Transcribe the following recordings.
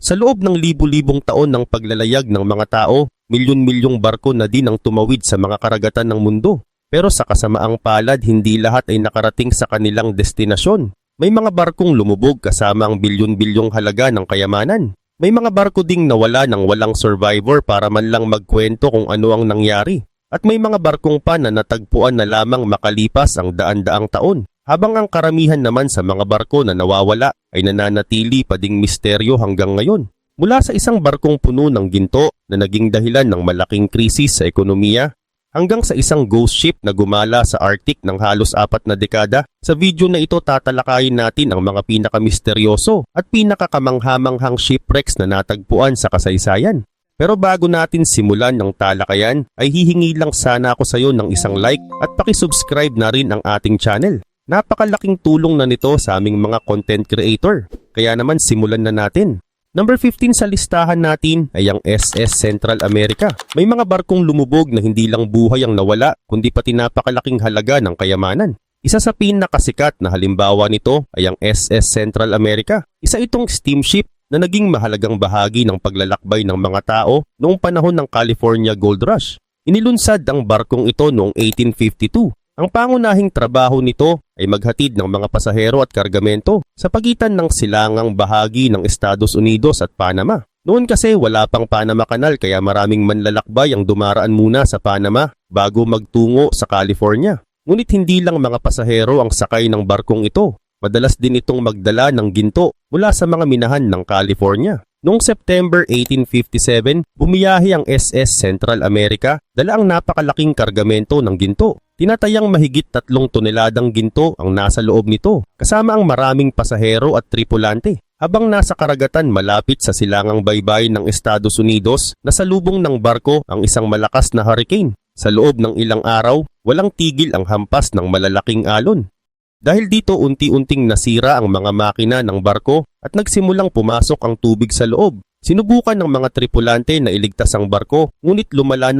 Sa loob ng libu-libong taon ng paglalayag ng mga tao, milyon-milyong barko na din ang tumawid sa mga karagatan ng mundo. Pero sa kasamaang palad, hindi lahat ay nakarating sa kanilang destinasyon. May mga barkong lumubog kasama ang bilyon-bilyong halaga ng kayamanan. May mga barko ding nawala ng walang survivor para man lang magkwento kung ano ang nangyari. At may mga barkong pa na natagpuan na lamang makalipas ang daan-daang taon. Habang ang karamihan naman sa mga barko na nawawala ay nananatili pa ding misteryo hanggang ngayon. Mula sa isang barkong puno ng ginto na naging dahilan ng malaking krisis sa ekonomiya, hanggang sa isang ghost ship na gumala sa Arctic ng halos 4 na dekada, sa video na ito tatalakayin natin ang mga pinakamisteryoso at pinakakamanghamanghang shipwrecks na natagpuan sa kasaysayan. Pero bago natin simulan ng talakayan, ay hihingi lang sana ako sa iyo ng isang like at pakisubscribe na rin ang ating channel. Napakalaking tulong na nito sa aming mga content creator. Kaya naman simulan na natin. Number 15 sa listahan natin ay ang SS Central America. May mga barkong lumubog na hindi lang buhay ang nawala, kundi pati napakalaking halaga ng kayamanan. Isa sa pinakasikat na halimbawa nito ay ang SS Central America. Isa itong steamship na naging mahalagang bahagi ng paglalakbay ng mga tao noong panahon ng California Gold Rush. Inilunsad ang barkong ito noong 1852. Ang pangunahing trabaho nito ay maghatid ng mga pasahero at kargamento sa pagitan ng silangang bahagi ng Estados Unidos at Panama. Noon kasi wala pang Panama Canal kaya maraming manlalakbay ang dumaraan muna sa Panama bago magtungo sa California. Ngunit hindi lang mga pasahero ang sakay ng barkong ito. Madalas din itong magdala ng ginto mula sa mga minahan ng California. Noong September 1857, bumiyahe ang SS Central America, dala ang napakalaking kargamento ng ginto. Tinatayang mahigit 3 toneladang ginto ang nasa loob nito, kasama ang maraming pasahero at tripulante. Habang nasa karagatan malapit sa silangang baybayin ng Estados Unidos, nasalubong ng barko ang isang malakas na hurricane. Sa loob ng ilang araw, walang tigil ang hampas ng malalaking alon. Dahil dito unti-unting nasira ang mga makina ng barko at nagsimulang pumasok ang tubig sa loob. Sinubukan ng mga tripulante na iligtas ang barko, ngunit lumala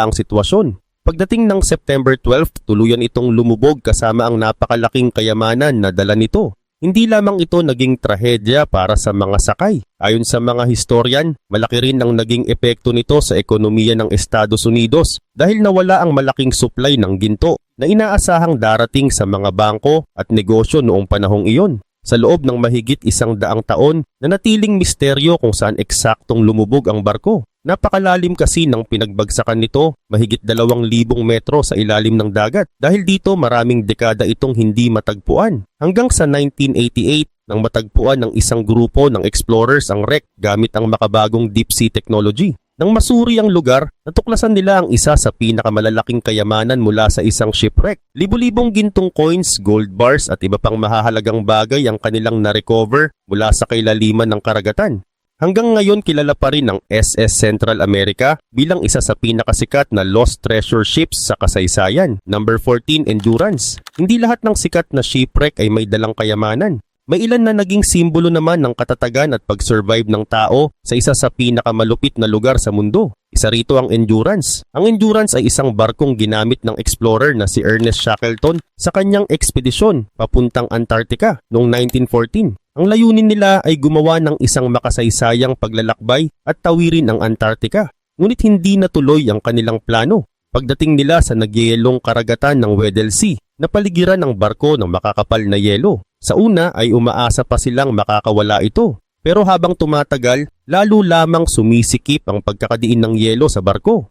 ang sitwasyon. Pagdating ng September 12, tuluyan itong lumubog kasama ang napakalaking kayamanan na dala nito. Hindi lamang ito naging trahedya para sa mga sakay. Ayon sa mga historian, malaki rin ang naging epekto nito sa ekonomiya ng Estados Unidos dahil nawala ang malaking supply ng ginto na inaasahang darating sa mga bangko at negosyo noong panahong iyon. Sa loob ng mahigit 100 taon, nanatiling misteryo kung saan eksaktong lumubog ang barko. Napakalalim kasi ng pinagbagsakan nito, mahigit 2,000 metro sa ilalim ng dagat. Dahil dito maraming dekada itong hindi matagpuan. Hanggang sa 1988, nang matagpuan ng isang grupo ng explorers ang wreck gamit ang makabagong deep sea technology. Nang masuri ang lugar, natuklasan nila ang isa sa pinakamalalaking kayamanan mula sa isang shipwreck. Libu-libong gintong coins, gold bars at iba pang mahahalagang bagay ang kanilang na-recover mula sa kailaliman ng karagatan. Hanggang ngayon kilala pa rin ang SS Central America bilang isa sa pinakasikat na lost treasure ships sa kasaysayan. Number 14, Endurance. Hindi lahat ng sikat na shipwreck ay may dalang kayamanan. May ilan na naging simbolo naman ng katatagan at pag-survive ng tao sa isa sa pinakamalupit na lugar sa mundo. Isa rito ang Endurance. Ang Endurance ay isang barkong ginamit ng explorer na si Ernest Shackleton sa kanyang ekspedisyon papuntang Antarctica noong 1914. Ang layunin nila ay gumawa ng isang makasaysayang paglalakbay at tawirin ang Antarctica. Ngunit hindi natuloy ang kanilang plano. Pagdating nila sa nagyayelong karagatan ng Weddell Sea, napaligiran ang barko ng makakapal na yelo. Sa una ay umaasa pa silang makakawala ito. Pero habang tumatagal, lalo lamang sumisikip ang pagkakadiin ng yelo sa barko.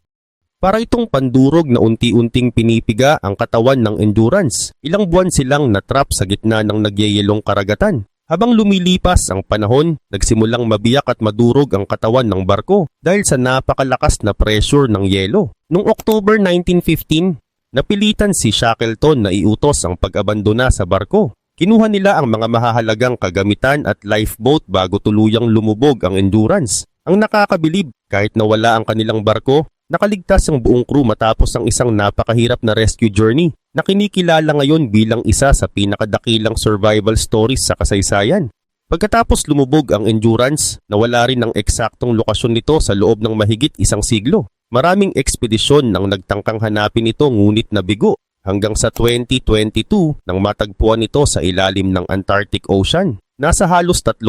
Para itong pandurog na unti-unting pinipiga ang katawan ng Endurance. Ilang buwan silang natrap sa gitna ng nagyayelong karagatan. Habang lumilipas ang panahon, nagsimulang mabiyak at madurog ang katawan ng barko dahil sa napakalakas na pressure ng yelo. Noong October 1915, napilitan si Shackleton na iutos ang pag-abandona sa barko. Kinuha nila ang mga mahahalagang kagamitan at lifeboat bago tuluyang lumubog ang Endurance. Ang nakakabilib, kahit nawala ang kanilang barko, nakaligtas ang buong crew matapos ang isang napakahirap na rescue journey na kinikilala ngayon bilang isa sa pinakadakilang survival stories sa kasaysayan. Pagkatapos lumubog ang Endurance, nawala rin ang eksaktong lokasyon nito sa loob ng mahigit 1 siglo. Maraming ekspedisyon nang nagtangkang hanapin ito ngunit nabigo hanggang sa 2022 nang matagpuan ito sa ilalim ng Antarctic Ocean. Nasa halos 3,000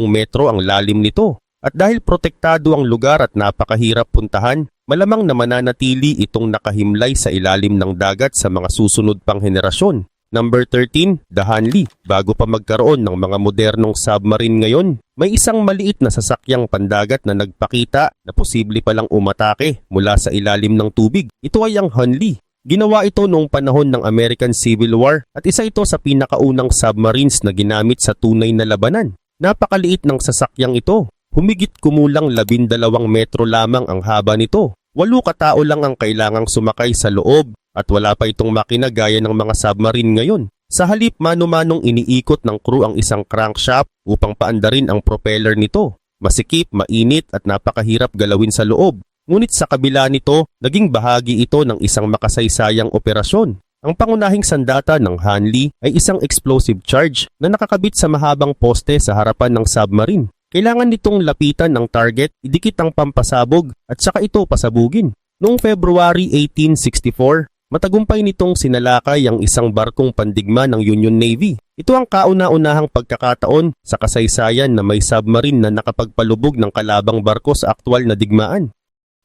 metro ang lalim nito. At dahil protektado ang lugar at napakahirap puntahan, malamang na mananatili itong nakahimlay sa ilalim ng dagat sa mga susunod pang henerasyon. Number 13, The Hanli. Bago pa magkaroon ng mga modernong submarine ngayon, may isang maliit na sasakyang pandagat na nagpakita na posible palang umatake mula sa ilalim ng tubig. Ito ay ang Hanli. Ginawa ito noong panahon ng American Civil War at isa ito sa pinakaunang submarines na ginamit sa tunay na labanan. Napakaliit ng sasakyang ito. Humigit kumulang 12 metro lamang ang haba nito. 8 katao lang ang kailangang sumakay sa loob at wala pa itong makina gaya ng mga submarine ngayon. Sa halip, mano-manong iniikot ng crew ang isang crankshaft upang paandarin ang propeller nito. Masikip, mainit at napakahirap galawin sa loob. Ngunit sa kabila nito, naging bahagi ito ng isang makasaysayang operasyon. Ang pangunahing sandata ng Hanli ay isang explosive charge na nakakabit sa mahabang poste sa harapan ng submarine. Kailangan nitong lapitan ng target, idikit ang pampasabog at saka ito pasabugin. Noong February 1864, matagumpay nitong sinalakay ang isang barkong pandigma ng Union Navy. Ito ang kauna-unahang pagkakataon sa kasaysayan na may submarine na nakapagpalubog ng kalabang barko sa aktwal na digmaan.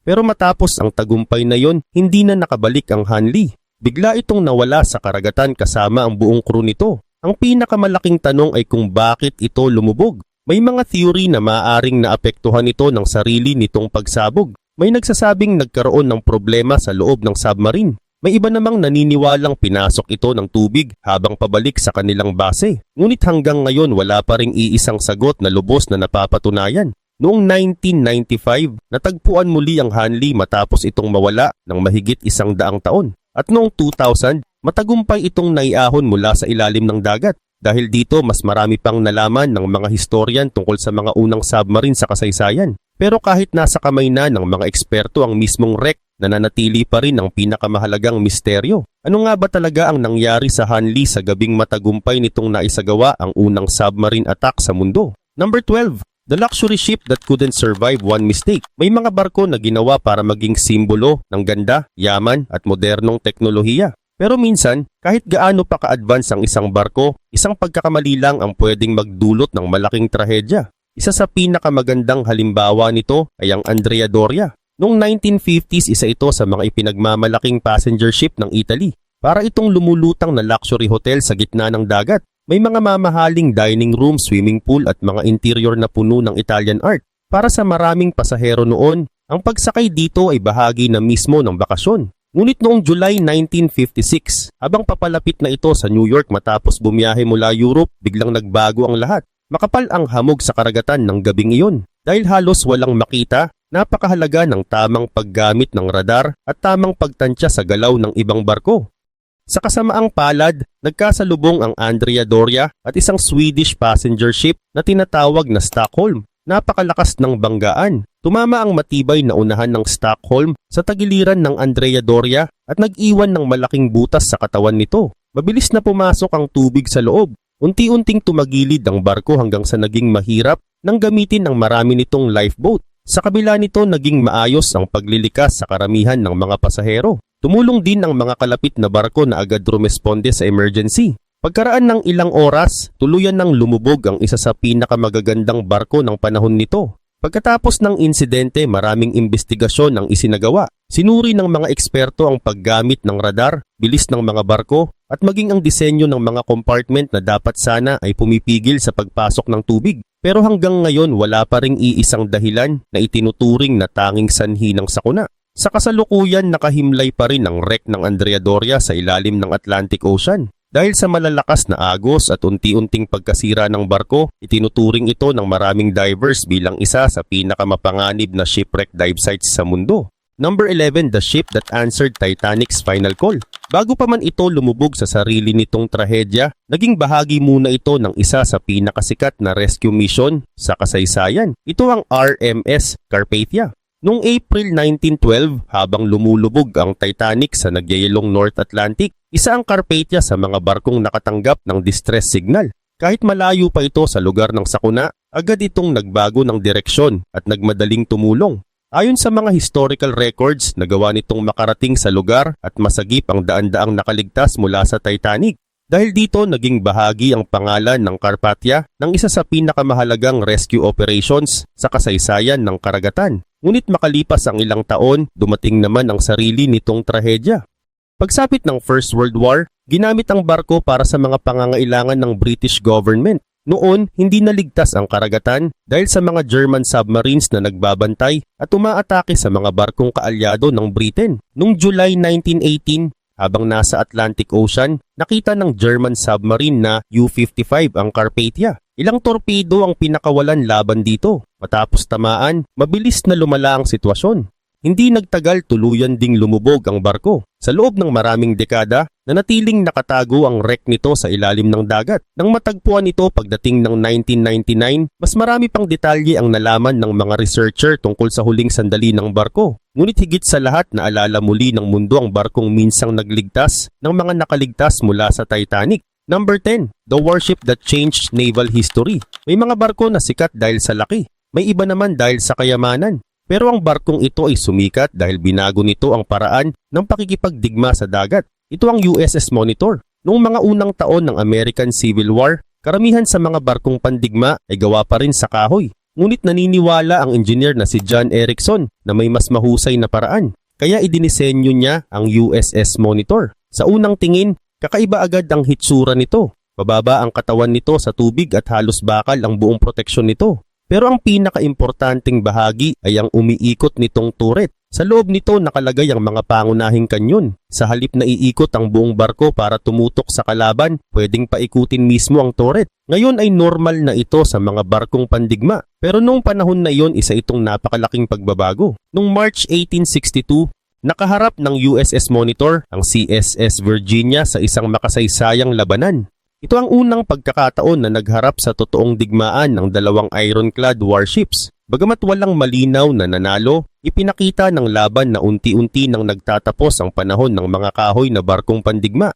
Pero matapos ang tagumpay na yon, hindi na nakabalik ang Hanli. Bigla itong nawala sa karagatan kasama ang buong crew nito. Ang pinakamalaking tanong ay kung bakit ito lumubog. May mga theory na maaaring naapektuhan ito ng sarili nitong pagsabog. May nagsasabing nagkaroon ng problema sa loob ng submarine. May iba namang naniniwalang pinasok ito ng tubig habang pabalik sa kanilang base. Ngunit hanggang ngayon wala pa ring iisang sagot na lubos na napapatunayan. Noong 1995, natagpuan muli ang Hanli matapos itong mawala ng mahigit 100 taon. At noong 2000, matagumpay itong naiahon mula sa ilalim ng dagat. Dahil dito, mas marami pang nalaman ng mga historian tungkol sa mga unang submarine sa kasaysayan. Pero kahit nasa kamay na ng mga eksperto ang mismong wreck, nananatili pa rin ang pinakamahalagang misteryo. Ano nga ba talaga ang nangyari sa Hanli sa gabing matagumpay nitong naisagawa ang unang submarine attack sa mundo? Number 12. The luxury ship that couldn't survive one mistake. May mga barko na ginawa para maging simbolo ng ganda, yaman at modernong teknolohiya. Pero minsan, kahit gaano pa ka-advance ang isang barko, isang pagkakamali lang ang pwedeng magdulot ng malaking trahedya. Isa sa pinakamagandang halimbawa nito ay ang Andrea Doria. Noong 1950s, isa ito sa mga ipinagmamalaking passenger ship ng Italy. Para itong lumulutang na luxury hotel sa gitna ng dagat. May mga mamahaling dining room, swimming pool at mga interior na puno ng Italian art. Para sa maraming pasahero noon, ang pagsakay dito ay bahagi na mismo ng bakasyon. Ngunit noong July 1956, habang papalapit na ito sa New York matapos bumiyahe mula Europe, biglang nagbago ang lahat. Makapal ang hamog sa karagatan ng gabing iyon. Dahil halos walang makita, napakahalaga ng tamang paggamit ng radar at tamang pagtansya sa galaw ng ibang barko. Sa kasamaang palad, nagkasalubong ang Andrea Doria at isang Swedish passenger ship na tinatawag na Stockholm. Napakalakas ng banggaan. Tumama ang matibay na unahan ng Stockholm sa tagiliran ng Andrea Doria at nag-iwan ng malaking butas sa katawan nito. Mabilis na pumasok ang tubig sa loob. Unti-unting tumagilid ang barko hanggang sa naging mahirap nang gamitin ang marami nitong lifeboat. Sa kabila nito, naging maayos ang paglilikas sa karamihan ng mga pasahero. Tumulong din ang mga kalapit na barko na agad rumesponde sa emergency. Pagkaraan ng ilang oras, tuluyan nang lumubog ang isa sa pinakamagagandang barko ng panahon nito. Pagkatapos ng insidente, maraming investigasyon ang isinagawa. Sinuri ng mga eksperto ang paggamit ng radar, bilis ng mga barko, at maging ang disenyo ng mga compartment na dapat sana ay pumipigil sa pagpasok ng tubig. Pero hanggang ngayon wala pa ring iisang dahilan na itinuturing na tanging sanhi ng sakuna. Sa kasalukuyan, nakahimlay pa rin ang wreck ng Andrea Doria sa ilalim ng Atlantic Ocean. Dahil sa malalakas na agos at unti-unting pagkasira ng barko, itinuturing ito ng maraming divers bilang isa sa pinakamapanganib na shipwreck dive sites sa mundo. Number 11, the ship that answered Titanic's final call. Bago pa man ito lumubog sa sarili nitong trahedya, naging bahagi muna ito ng isa sa pinakasikat na rescue mission sa kasaysayan. Ito ang RMS Carpathia. Noong April 1912, habang lumulubog ang Titanic sa nagyayelong North Atlantic, isa ang Carpathia sa mga barkong nakatanggap ng distress signal. Kahit malayo pa ito sa lugar ng sakuna, agad itong nagbago ng direksyon at nagmadaling tumulong. Ayon sa mga historical records, nagawa nitong makarating sa lugar at masagip ang daan-daang nakaligtas mula sa Titanic. Dahil dito naging bahagi ang pangalan ng Carpathia ng isa sa pinakamahalagang rescue operations sa kasaysayan ng karagatan. Ngunit makalipas ang ilang taon, dumating naman ang sarili nitong trahedya. Pagsapit ng First World War, ginamit ang barko para sa mga pangangailangan ng British government. Noon, hindi naligtas ang karagatan dahil sa mga German submarines na nagbabantay at umaatake sa mga barkong kaalyado ng Britain. Noong July 1918, habang nasa Atlantic Ocean, nakita ng German submarine na U-55 ang Carpathia. Ilang torpedo ang pinakawalan laban dito. Matapos tamaan, mabilis na lumala ang sitwasyon. Hindi nagtagal, tuluyan ding lumubog ang barko. Sa loob ng maraming dekada, nanatiling nakatago ang wreck nito sa ilalim ng dagat. Nang matagpuan ito pagdating ng 1999, mas marami pang detalye ang nalaman ng mga researcher tungkol sa huling sandali ng barko. Ngunit higit sa lahat, naalala muli ng mundo ang barkong minsang nagligtas ng mga nakaligtas mula sa Titanic. Number 10, the warship that changed naval history. May mga barko na sikat dahil sa laki. May iba naman dahil sa kayamanan. Pero ang barkong ito ay sumikat dahil binago nito ang paraan ng pakikipagdigma sa dagat. Ito ang USS Monitor. Noong mga unang taon ng American Civil War, karamihan sa mga barkong pandigma ay gawa pa rin sa kahoy. Ngunit naniniwala ang engineer na si John Erickson na may mas mahusay na paraan. Kaya idinisenyo niya ang USS Monitor. Sa unang tingin, kakaiba agad ang hitsura nito. Bababa ang katawan nito sa tubig at halos bakal ang buong proteksyon nito. Pero ang pinakaimportanteng bahagi ay ang umiikot nitong turret. Sa loob nito nakalagay ang mga pangunahing kanyon. Sa halip na iikot ang buong barko para tumutok sa kalaban, pwedeng paikutin mismo ang turret. Ngayon ay normal na ito sa mga barkong pandigma. Pero noong panahon na iyon, isa itong napakalaking pagbabago. Noong March 1862, nakaharap ng USS Monitor ang CSS Virginia sa isang makasaysayang labanan. Ito ang unang pagkakataon na nagharap sa totoong digmaan ng dalawang ironclad warships. Bagamat walang malinaw na nanalo, ipinakita ng laban na unti-unti nang nagtatapos ang panahon ng mga kahoy na barkong pandigma.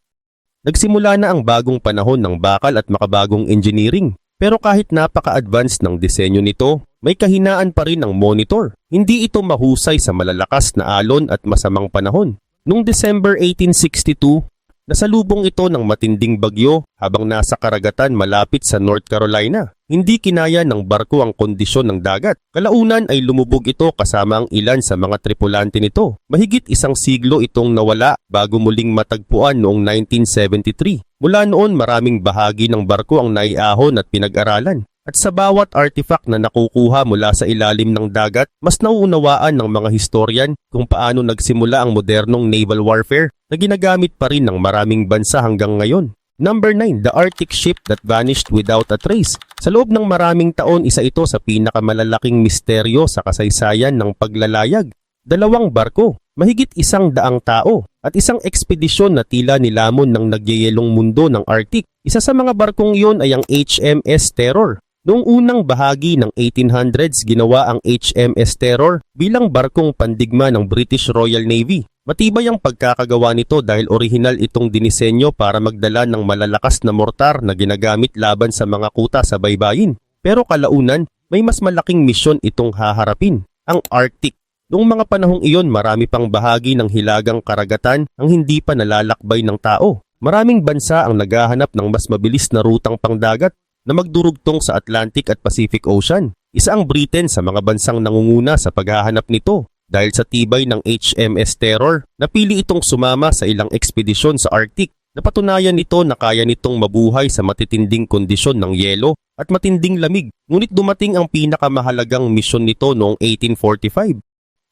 Nagsimula na ang bagong panahon ng bakal at makabagong engineering. Pero kahit napaka-advanced ng disenyo nito, may kahinaan pa rin ang Monitor. Hindi ito mahusay sa malalakas na alon at masamang panahon. Noong December 1862, nasalubong ito ng matinding bagyo habang nasa karagatan malapit sa North Carolina. Hindi kinaya ng barko ang kondisyon ng dagat. Kalaunan ay lumubog ito kasama ang ilan sa mga tripulante nito. Mahigit isang siglo itong nawala bago muling matagpuan noong 1973. Mula noon maraming bahagi ng barko ang naiahon at pinag-aralan. At sa bawat artifact na nakukuha mula sa ilalim ng dagat, mas nauunawaan ng mga historian kung paano nagsimula ang modernong naval warfare na ginagamit pa rin ng maraming bansa hanggang ngayon. Number 9, the Arctic ship that vanished without a trace. Sa loob ng maraming taon, isa ito sa pinakamalalaking misteryo sa kasaysayan ng paglalayag. Dalawang barko, mahigit 100 tao, at isang ekspedisyon na tila nilamon ng nagyayelong mundo ng Arctic. Isa sa mga barkong iyon ay ang HMS Terror. Noong unang bahagi ng 1800s, ginawa ang HMS Terror bilang barkong pandigma ng British Royal Navy. Matibay ang pagkakagawa nito dahil orihinal itong dinisenyo para magdala ng malalakas na mortar na ginagamit laban sa mga kuta sa baybayin. Pero kalaunan, may mas malaking misyon itong haharapin, ang Arctic. Noong mga panahong iyon, marami pang bahagi ng hilagang karagatan ang hindi pa nalalakbay ng tao. Maraming bansa ang naghahanap ng mas mabilis na rutang pangdagat na magdurugtong sa Atlantic at Pacific Ocean. Isa ang Britain sa mga bansang nangunguna sa paghahanap nito. Dahil sa tibay ng HMS Terror, napili itong sumama sa ilang ekspedisyon sa Arctic. Napatunayan nito na kaya nitong mabuhay sa matitinding kondisyon ng yelo at matinding lamig. Ngunit dumating ang pinakamahalagang misyon nito noong 1845.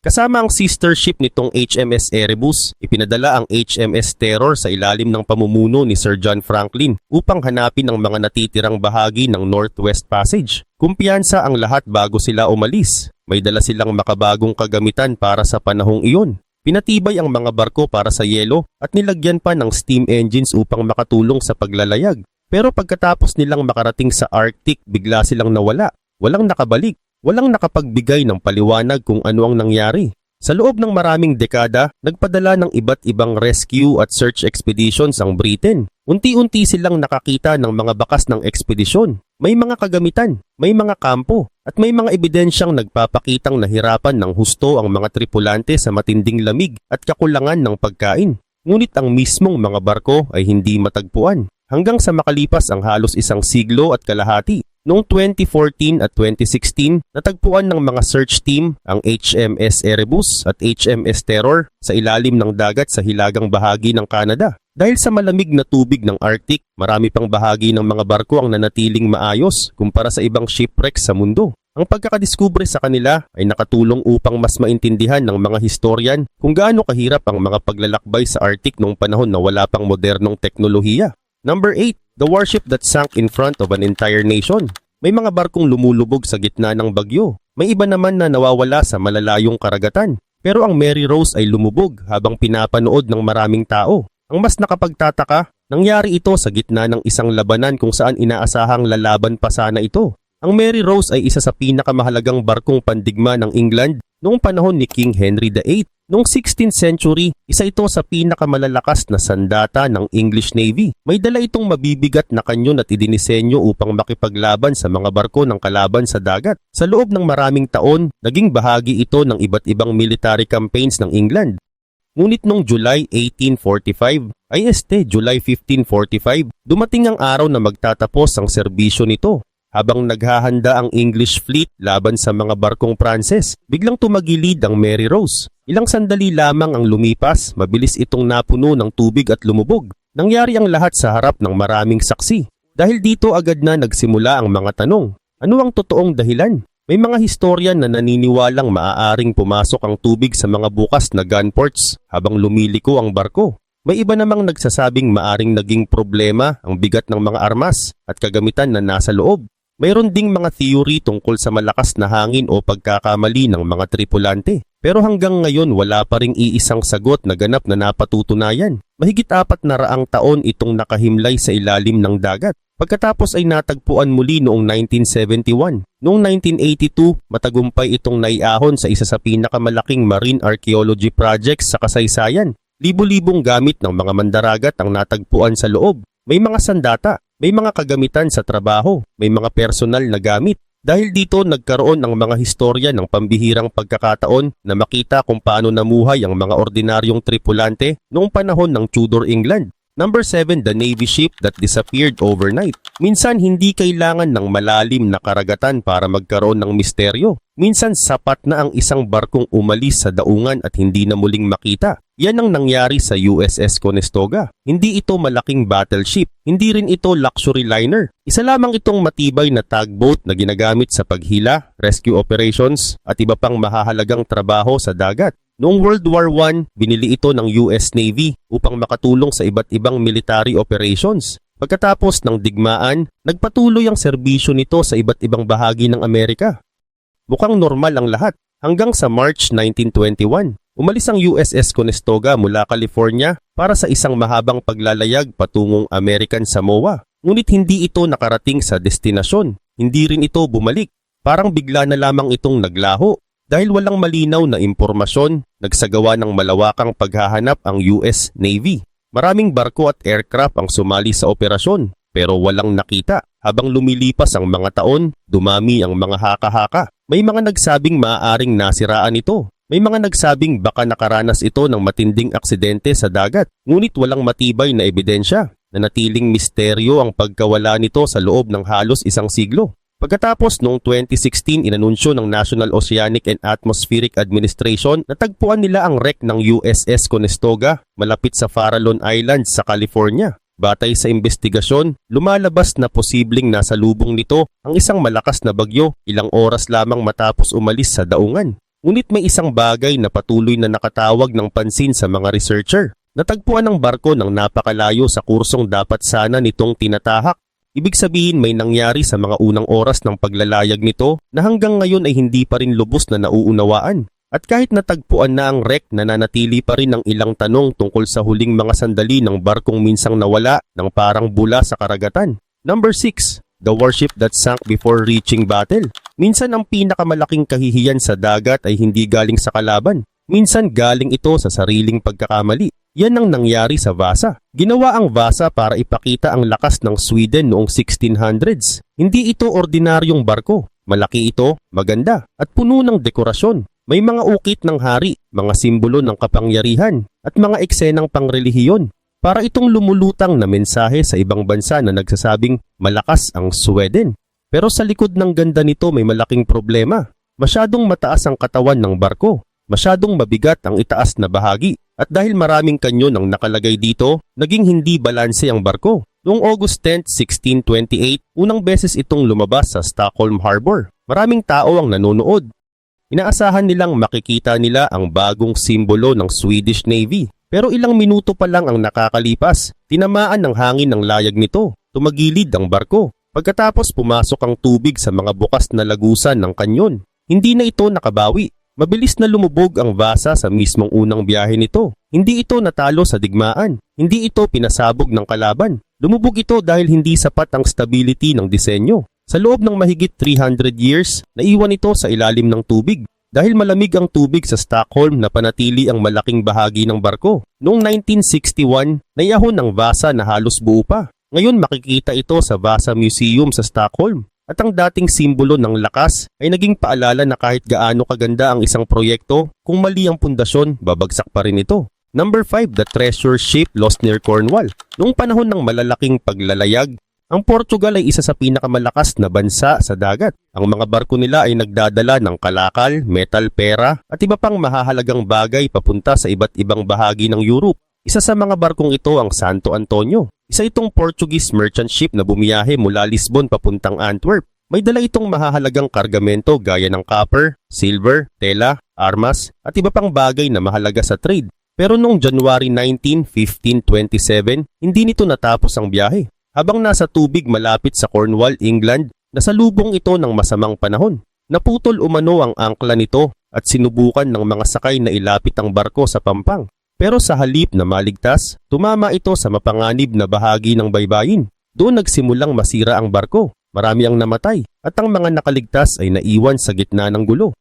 Kasama ang sister ship nitong HMS Erebus, ipinadala ang HMS Terror sa ilalim ng pamumuno ni Sir John Franklin upang hanapin ang mga natitirang bahagi ng Northwest Passage. Kumpiyansa ang lahat bago sila umalis. May dala silang makabagong kagamitan para sa panahong iyon. Pinatibay ang mga barko para sa yelo at nilagyan pa ng steam engines upang makatulong sa paglalayag. Pero pagkatapos nilang makarating sa Arctic, bigla silang nawala. Walang nakabalik. Walang nakapagbigay ng paliwanag kung ano ang nangyari. Sa loob ng maraming dekada, nagpadala ng iba't ibang rescue at search expeditions ang Britain. Unti-unti silang nakakita ng mga bakas ng ekspedisyon. May mga kagamitan, may mga kampo, at may mga ebidensyang nagpapakitang nahirapan ng husto ang mga tripulante sa matinding lamig at kakulangan ng pagkain. Ngunit ang mismong mga barko ay hindi matagpuan. hanggang sa makalipas ang halos isang siglo at kalahati. Noong 2014 at 2016, natagpuan ng mga search team ang HMS Erebus at HMS Terror sa ilalim ng dagat sa hilagang bahagi ng Canada. Dahil sa malamig na tubig ng Arctic, marami pang bahagi ng mga barko ang nanatiling maayos kumpara sa ibang shipwreck sa mundo. Ang pagkakadiskubre sa kanila ay nakatulong upang mas maintindihan ng mga historian kung gaano kahirap ang mga paglalakbay sa Arctic noong panahon na wala pang modernong teknolohiya. Number 8. The warship that sank in front of an entire nation. May mga barkong lumulubog sa gitna ng bagyo. May iba naman na nawawala sa malalayong karagatan. Pero ang Mary Rose ay lumubog habang pinapanood ng maraming tao. Ang mas nakapagtataka, nangyari ito sa gitna ng isang labanan kung saan inaasahang lalaban pa sana ito. Ang Mary Rose ay isa sa pinakamahalagang barkong pandigma ng England noong panahon ni King Henry VIII. Noong 16th century, isa ito sa pinakamalalakas na sandata ng English Navy. May dala itong mabibigat na kanyon at idinisenyo upang makipaglaban sa mga barko ng kalaban sa dagat. Sa loob ng maraming taon, naging bahagi ito ng iba't ibang military campaigns ng England. Ngunit noong July 1845, July 1545, dumating ang araw na magtatapos ang serbisyo nito. Habang naghahanda ang English fleet laban sa mga barkong Pranses, biglang tumagilid ang Mary Rose. Ilang sandali lamang ang lumipas, mabilis itong napuno ng tubig at lumubog. Nangyari ang lahat sa harap ng maraming saksi. Dahil dito agad na nagsimula ang mga tanong. Ano ang totoong dahilan? May mga historian na naniniwalang maaaring pumasok ang tubig sa mga bukas na gunports habang lumiliko ang barko. May iba namang nagsasabing maaring naging problema ang bigat ng mga armas at kagamitan na nasa loob. Mayroon ding mga theory tungkol sa malakas na hangin o pagkakamali ng mga tripulante. Pero hanggang ngayon wala pa ring iisang sagot na ganap na napatutunayan. Mahigit 400 taon itong nakahimlay sa ilalim ng dagat. Pagkatapos ay natagpuan muli noong 1971. Noong 1982, matagumpay itong naiahon sa isa sa pinakamalaking marine archaeology projects sa kasaysayan. Libo-libong gamit ng mga mandaragat ang natagpuan sa loob. May mga sandata, may mga kagamitan sa trabaho, may mga personal na gamit. Dahil dito nagkaroon ang mga historya ng pambihirang pagkakataon na makita kung paano namuhay ang mga ordinaryong tripulante noong panahon ng Tudor England. Number 7, the Navy ship that disappeared overnight. Minsan hindi kailangan ng malalim na karagatan para magkaroon ng misteryo. Minsan sapat na ang isang barkong umalis sa daungan at hindi na muling makita. Yan ang nangyari sa USS Conestoga. Hindi ito malaking battleship, hindi rin ito luxury liner. Isa lamang itong matibay na tugboat na ginagamit sa paghila, rescue operations at iba pang mahahalagang trabaho sa dagat. Noong World War I, binili ito ng US Navy upang makatulong sa iba't ibang military operations. Pagkatapos ng digmaan, nagpatuloy ang serbisyo nito sa iba't ibang bahagi ng Amerika. Mukhang normal ang lahat hanggang sa March 1921. Umalis ang USS Conestoga mula California para sa isang mahabang paglalayag patungong American Samoa. Ngunit hindi ito nakarating sa destinasyon. Hindi rin ito bumalik. Parang bigla na lamang itong naglaho. Dahil walang malinaw na impormasyon, nagsagawa ng malawakang paghahanap ang US Navy. Maraming barko at aircraft ang sumali sa operasyon, pero walang nakita. Habang lumilipas ang mga taon, dumami ang mga haka-haka. May mga nagsabing maaaring nasiraan ito. May mga nagsabing baka nakaranas ito ng matinding aksidente sa dagat, ngunit walang matibay na ebidensya. Nanatiling misteryo ang pagkawala nito sa loob ng halos isang siglo. Pagkatapos noong 2016, inanunsyo ng National Oceanic and Atmospheric Administration na tagpuan nila ang wreck ng USS Conestoga malapit sa Farallon Islands sa California. Batay sa investigasyon, lumalabas na posibleng nasa lubong nito ang isang malakas na bagyo ilang oras lamang matapos umalis sa daungan. Ngunit may isang bagay na patuloy na nakatawag ng pansin sa mga researcher. Natagpuan ang barko ng napakalayo sa kursong dapat sana nitong tinatahak. Ibig sabihin may nangyari sa mga unang oras ng paglalayag nito na hanggang ngayon ay hindi pa rin lubos na nauunawaan. At kahit natagpuan na ang wreck, nananatili pa rin ang ilang tanong tungkol sa huling mga sandali ng barkong minsang nawala ng parang bula sa karagatan. Number 6. The warship that sank before reaching battle. Minsan ang pinakamalaking kahihiyan sa dagat ay hindi galing sa kalaban. Minsan galing ito sa sariling pagkakamali. Yan ang nangyari sa Vasa. Ginawa ang Vasa para ipakita ang lakas ng Sweden noong 1600s. Hindi ito ordinaryong barko. Malaki ito, maganda, at puno ng dekorasyon. May mga ukit ng hari, mga simbolo ng kapangyarihan, at mga eksenang pangrelihiyon. Para itong lumulutang na mensahe sa ibang bansa na nagsasabing malakas ang Sweden. Pero sa likod ng ganda nito may malaking problema. Masyadong mataas ang katawan ng barko. Masyadong mabigat ang itaas na bahagi. At dahil maraming kanyon ang nakalagay dito, naging hindi balanse ang barko. Noong August 10, 1628, unang beses itong lumabas sa Stockholm Harbor. Maraming tao ang nanonood. Inaasahan nilang makikita nila ang bagong simbolo ng Swedish Navy. Pero ilang minuto pa lang ang nakakalipas, tinamaan ng hangin ng layag nito, tumagilid ang barko. Pagkatapos pumasok ang tubig sa mga bukas na lagusan ng kanyon. Hindi na ito nakabawi. Mabilis na lumubog ang Vasa sa mismong unang biyahe nito. Hindi ito natalo sa digmaan. Hindi ito pinasabog ng kalaban. Lumubog ito dahil hindi sapat ang stability ng disenyo. Sa loob ng mahigit 300 years, naiwan ito sa ilalim ng tubig. Dahil malamig ang tubig sa Stockholm, napanatili ang malaking bahagi ng barko. Noong 1961, naiyahon ng Vasa na halos buo pa. Ngayon makikita ito sa Vasa Museum sa Stockholm. At ang dating simbolo ng lakas ay naging paalala na kahit gaano kaganda ang isang proyekto, kung mali ang pundasyon, babagsak pa rin ito. Number 5, the treasure ship lost near Cornwall. Noong panahon ng malalaking paglalayag, ang Portugal ay isa sa pinakamalakas na bansa sa dagat. Ang mga barko nila ay nagdadala ng kalakal, metal, pera at iba pang mahahalagang bagay papunta sa iba't ibang bahagi ng Europe. Isa sa mga barkong ito ang Santo Antonio. Isa itong Portuguese merchant ship na bumiyahe mula Lisbon papuntang Antwerp. May dala itong mahahalagang kargamento gaya ng copper, silver, tela, armas at iba pang bagay na mahalaga sa trade. Pero noong January 19, 1527, hindi nito natapos ang biyahe. Habang nasa tubig malapit sa Cornwall, England, nasalubong ito ng masamang panahon. Naputol umano ang angkla nito at sinubukan ng mga sakay na ilapit ang barko sa pampang. Pero sa halip na maligtas, tumama ito sa mapanganib na bahagi ng baybayin. Doon nagsimulang masira ang barko. Marami ang namatay at ang mga nakaligtas ay naiwan sa gitna ng gulo.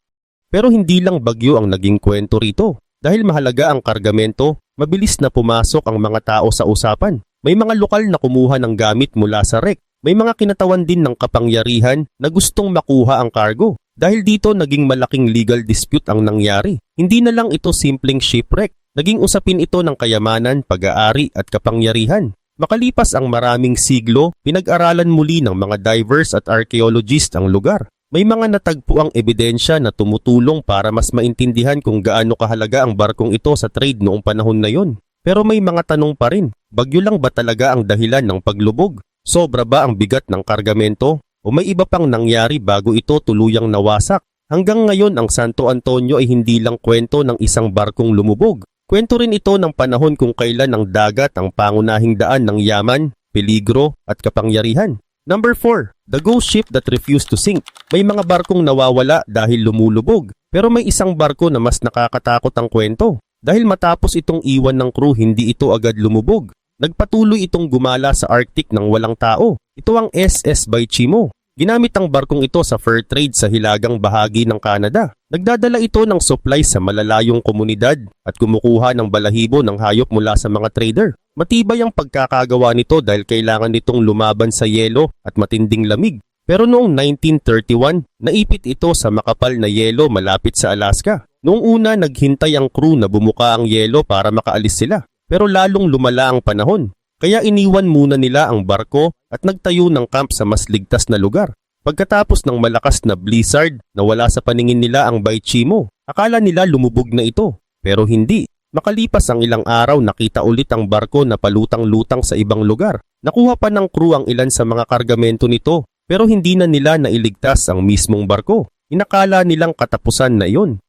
Pero hindi lang bagyo ang naging kwento rito. Dahil mahalaga ang kargamento, mabilis na pumasok ang mga tao sa usapan. May mga lokal na kumuha ng gamit mula sa wreck. May mga kinatawan din ng kapangyarihan na gustong makuha ang cargo. Dahil dito naging malaking legal dispute ang nangyari. Hindi na lang ito simpleng shipwreck. Naging usapin ito ng kayamanan, pag-aari at kapangyarihan. Makalipas ang maraming siglo, pinag-aralan muli ng mga divers at archaeologist ang lugar. May mga natagpo ang ebidensya na tumutulong para mas maintindihan kung gaano kahalaga ang barkong ito sa trade noong panahon na yon. Pero may mga tanong pa rin. Bagyo lang ba talaga ang dahilan ng paglubog? Sobra ba ang bigat ng kargamento? O may iba pang nangyari bago ito tuluyang nawasak? Hanggang ngayon ang Santo Antonio ay hindi lang kwento ng isang barkong lumubog. Kwento rin ito ng panahon kung kailan ang dagat ang pangunahing daan ng yaman, peligro at kapangyarihan. Number 4, the ghost ship that refused to sink. May mga barkong nawawala dahil lumulubog. Pero may isang barko na mas nakakatakot ang kwento. Dahil matapos itong iwan ng crew, hindi ito agad lumubog. Nagpatuloy itong gumala sa Arctic ng walang tao. Ito ang SS Baichimo. Ginamit ang barkong ito sa fur trade sa hilagang bahagi ng Canada. Nagdadala ito ng supply sa malalayong komunidad at kumukuha ng balahibo ng hayop mula sa mga trader. Matibay ang pagkakagawa nito dahil kailangan nitong lumaban sa yelo at matinding lamig. Pero noong 1931, naipit ito sa makapal na yelo malapit sa Alaska. Noong una, naghintay ang crew na bumuka ang yelo para makaalis sila. Pero lalong lumala ang panahon. Kaya iniwan muna nila ang barko at nagtayo ng camp sa mas ligtas na lugar. Pagkatapos ng malakas na blizzard, nawala sa paningin nila ang Baichimo. Akala nila lumubog na ito. Pero hindi. Makalipas ang ilang araw, nakita ulit ang barko na palutang-lutang sa ibang lugar. Nakuha pa ng crew ang ilan sa mga kargamento nito. Pero hindi na nila nailigtas ang mismong barko. Inakala nilang katapusan na iyon.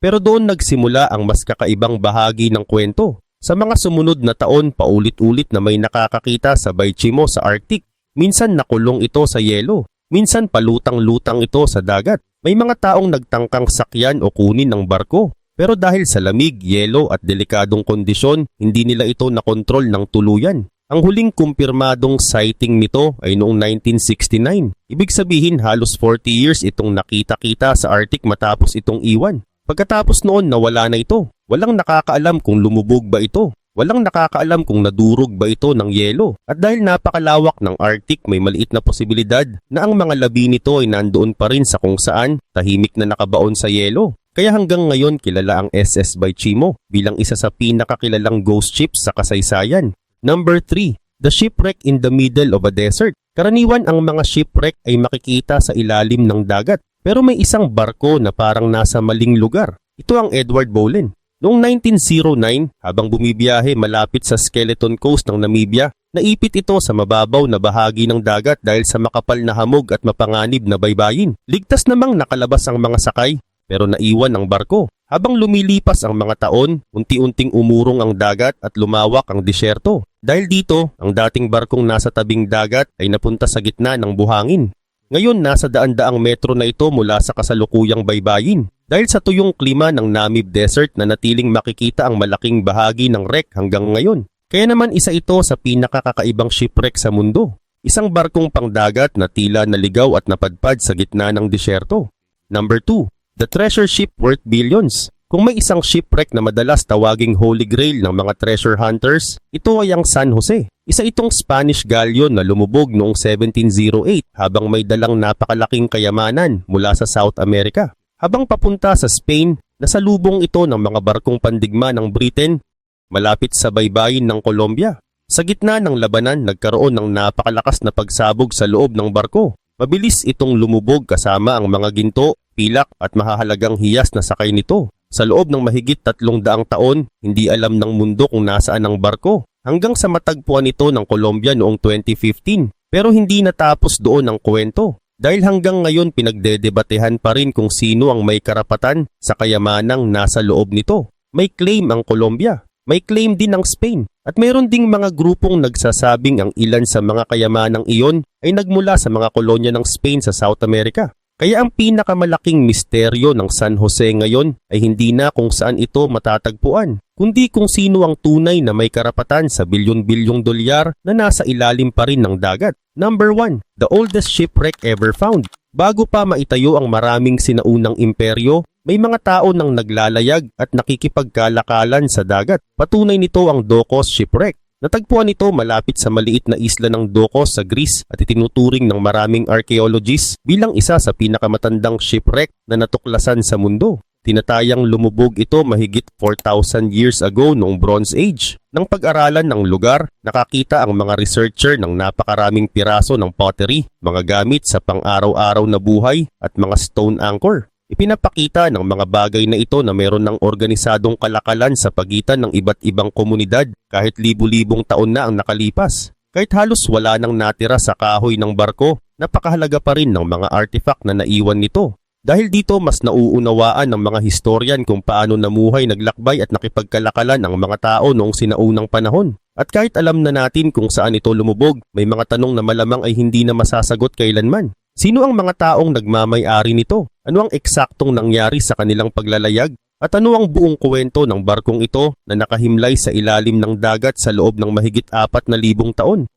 Pero doon nagsimula ang mas kakaibang bahagi ng kwento. Sa mga sumunod na taon, paulit-ulit na may nakakakita sa Baichimo sa Arctic. Minsan nakulong ito sa yelo. Minsan palutang-lutang ito sa dagat. May mga taong nagtangkang sakyan o kunin ng barko. Pero dahil sa lamig, yelo at delikadong kondisyon, hindi nila ito nakontrol ng tuluyan. Ang huling kumpirmadong sighting nito ay noong 1969. Ibig sabihin halos 40 years itong nakita-kita sa Arctic matapos itong iwan. Pagkatapos noon nawala na ito. Walang nakakaalam kung lumubog ba ito. Walang nakakaalam kung nadurog ba ito ng yelo. At dahil napakalawak ng Arctic, may maliit na posibilidad na ang mga labi nito ay nandoon pa rin sa kung saan tahimik na nakabaon sa yelo. Kaya hanggang ngayon kilala ang SS Baichimo bilang isa sa pinakakilalang ghost ship sa kasaysayan. Number 3. The shipwreck in the middle of a desert. Karaniwan ang mga shipwreck ay makikita sa ilalim ng dagat. Pero may isang barko na parang nasa maling lugar. Ito ang Edward Bolen. Noong 1909, habang bumibiyahe malapit sa Skeleton Coast ng Namibia, naipit ito sa mababaw na bahagi ng dagat dahil sa makapal na hamog at mapanganib na baybayin. Ligtas namang nakalabas ang mga sakay, pero naiwan ang barko. Habang lumilipas ang mga taon, unti-unting umurong ang dagat at lumawak ang disyerto. Dahil dito, ang dating barkong nasa tabing dagat ay napunta sa gitna ng buhangin. Ngayon, nasa daan-daang metro na ito mula sa kasalukuyang baybayin. Dahil sa tuyong klima ng Namib Desert na natiling makikita ang malaking bahagi ng wreck hanggang ngayon. Kaya naman isa ito sa pinakakakaibang shipwreck sa mundo. Isang barkong pangdagat na tila naligaw at napadpad sa gitna ng disyerto. Number 2. The treasure ship worth billions. Kung may isang shipwreck na madalas tawaging Holy Grail ng mga treasure hunters, ito ay ang San Jose. Isa itong Spanish galleon na lumubog noong 1708 habang may dalang napakalaking kayamanan mula sa South America. Habang papunta sa Spain, nasalubong ito ng mga barkong pandigma ng Britain malapit sa baybayin ng Colombia. Sa gitna ng labanan, nagkaroon ng napakalakas na pagsabog sa loob ng barko. Mabilis itong lumubog kasama ang mga ginto, pilak at mahahalagang hiyas na sakay nito. Sa loob ng mahigit 300 taon, hindi alam ng mundo kung nasaan ang barko. Hanggang sa matagpuan ito ng Colombia noong 2015. Pero hindi natapos doon ang kwento. Dahil hanggang ngayon pinagdedebatehan pa rin kung sino ang may karapatan sa kayamanang nasa loob nito. May claim ang Colombia, may claim din ang Spain, at mayroon ding mga grupong nagsasabing ang ilan sa mga kayamanang iyon ay nagmula sa mga kolonya ng Spain sa South America. Kaya ang pinakamalaking misteryo ng San Jose ngayon ay hindi na kung saan ito matatagpuan, kundi kung sino ang tunay na may karapatan sa bilyon-bilyong dolyar na nasa ilalim pa rin ng dagat. Number 1. The oldest shipwreck ever found. Bago pa maitayo ang maraming sinaunang imperyo, may mga tao nang naglalayag at nakikipagkalakalan sa dagat. Patunay nito ang Dokos shipwreck. Natagpuan ito malapit sa maliit na isla ng Dokos sa Greece at itinuturing ng maraming archaeologists bilang isa sa pinakamatandang shipwreck na natuklasan sa mundo. Tinatayang lumubog ito mahigit 4,000 years ago noong Bronze Age. Nang pag-aralan ng lugar, nakakita ang mga researcher ng napakaraming piraso ng pottery, mga gamit sa pang-araw-araw na buhay at mga stone anchor. Ipinapakita ng mga bagay na ito na meron ng organisadong kalakalan sa pagitan ng iba't ibang komunidad kahit libu-libong taon na ang nakalipas. Kahit halos wala nang natira sa kahoy ng barko, napakahalaga pa rin ng mga artifact na naiwan nito. Dahil dito mas nauunawaan ng mga historian kung paano namuhay, naglakbay at nakipagkalakalan ang mga tao noong sinaunang panahon. At kahit alam na natin kung saan ito lumubog, may mga tanong na malamang ay hindi na masasagot kailanman. Sino ang mga taong nagmamay-ari nito? Ano ang eksaktong nangyari sa kanilang paglalayag? At ano ang buong kwento ng barkong ito na nakahimlay sa ilalim ng dagat sa loob ng mahigit 4,000 taon?